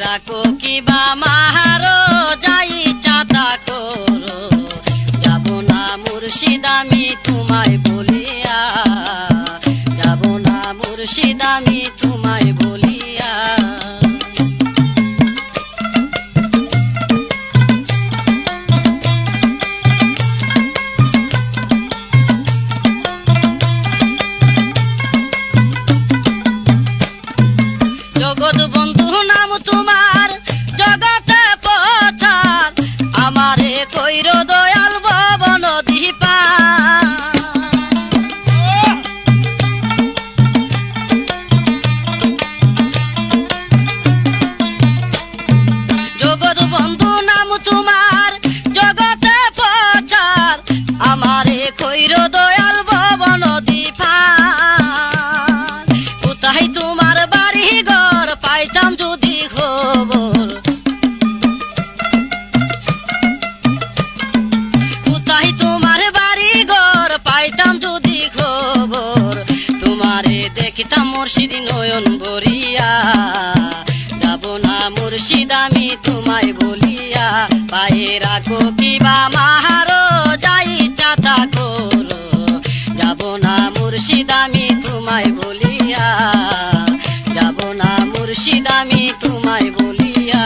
রাখো কিবা মাহারো যাই চাতা করো, যাব না মুর্শিদ আমি তোমায় বলিয়া, যাব না মুর্শিদ আমি তোমায় বলিয়া। জগৎ বন্ধু নাম তোমার জগতে পছার, আমারে কইর দয়াল ভবন দীপা। জগৎ বন্ধু নাম তোমার জগতে পছার, আমারে কইর দয়াল ভবন দীপা। কোথায় তোমার বাড়ি ঘর পাইতাম যদি খবর, কোথায় তোমার বাড়ি ঘর পাইতাম যদি খবর, তোমারে দেখিতাম মুর্শিদ নয়ন ভরিয়া, যাব না মুর্শিদ আমি তোমায় বলিয়া। পায়ে রাখো কিবা মাহারো যাই চাতা করো, যাব না মুর্শিদ আমি তোমায় বলিয়া, যাব না মুর্শিদ আমি তোমায় বলিয়া।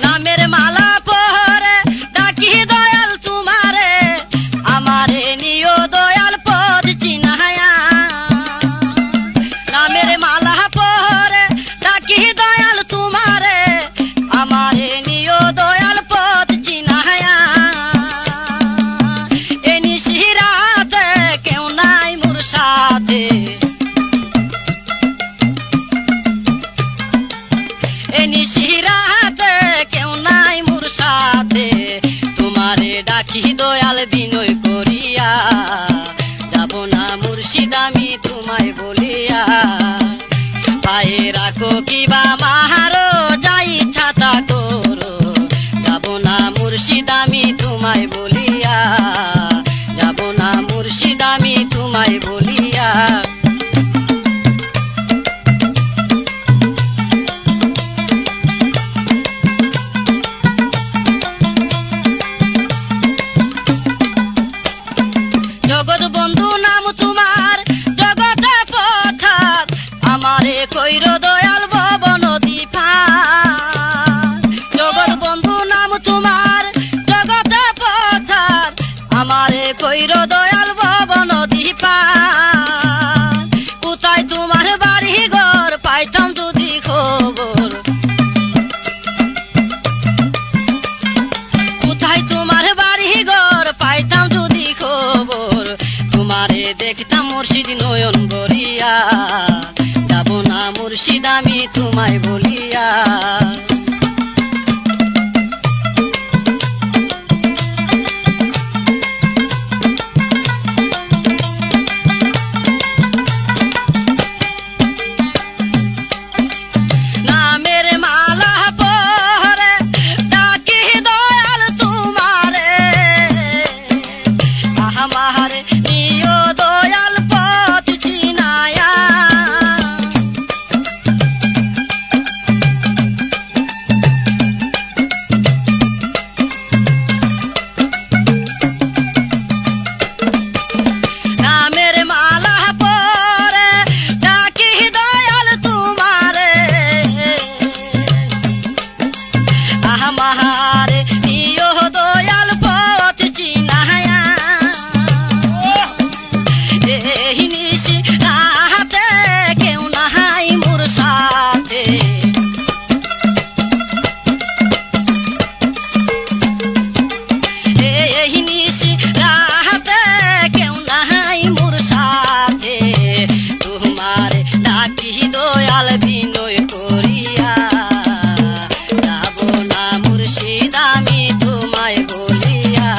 নামের মালা পরে ডাকি দয়াল তোমারে, আমারে নিও দয়াল পদ চিনায়া। নামের মালা পরে ডাকি দয়াল তোমারে, আমারে নিও দয়াল পদ চিনায়া। এ নিশিরাতে কেউ নাই মোর সাথে, এ নিশিরাতে কেউ নাই মোর সাথে, তোমারে ডাকি দয়াল বিনয় করিয়া, যাব না মুর্শিদ আমি তোমায় বলিয়া। পায়ে রাখো কিবা মাহারো যাই ছাতা করো, যাব না মুর্শিদ আমি তোমায় বলিয়া, যাব না মুর্শিদ আমি তোমায় বলিয়া। জগৎ বন্ধু নাম তোমার জগতে পছার, আমারে কইর দয়াল ভবন দীপা। জগৎ বন্ধু নাম তোমার জগতে পছার, আমারে কইর দয়াল ভবন দীপা। কোথায় তোমার বাড়ি ঘর পাইতাম যদি খবর, কোথায় তোমার বাড়ি ঘর পাইতাম যদি খবর, তোমারে দেখতাম মুর্শিদ নয়ন ভরিয়া, যাব না মুর্শিদ আমি তোমায় বলিয়া। নামের মালা পরে ডাকি দয়াল তোমারে, আমারে নিও দয়াল পথ চিনায়া। দয়াল বিনয় করিয়া যাব না মুর্শিদ আমি তোমায় বলিয়া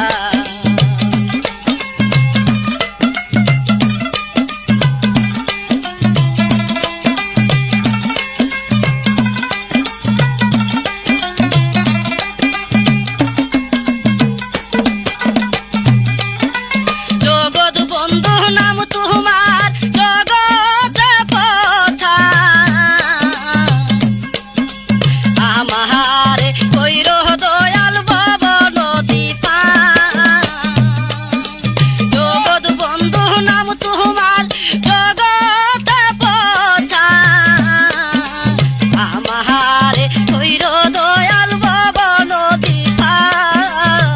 জগৎ বন্ধু নাম তোমার জগৎ পথা আমারে কইর দয়াল ভব নদী পার জগৎ বন্ধু নাম তোমার জগৎ পথা আমারে কইর দয়াল ভব নদী পার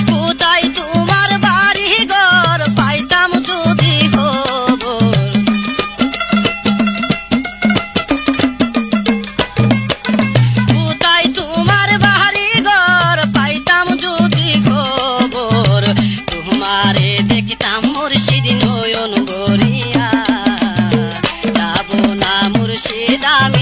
কোথায় তোমার বাড়ি ঘর পাইতাম যদি খবর কোথায় তোমার বাড়ি ঘর পাইতাম যদি খবর তোমারে দেখিতাম মুর্শিদ নয়ন ভরিয়া যাব না মুর্শিদ আমি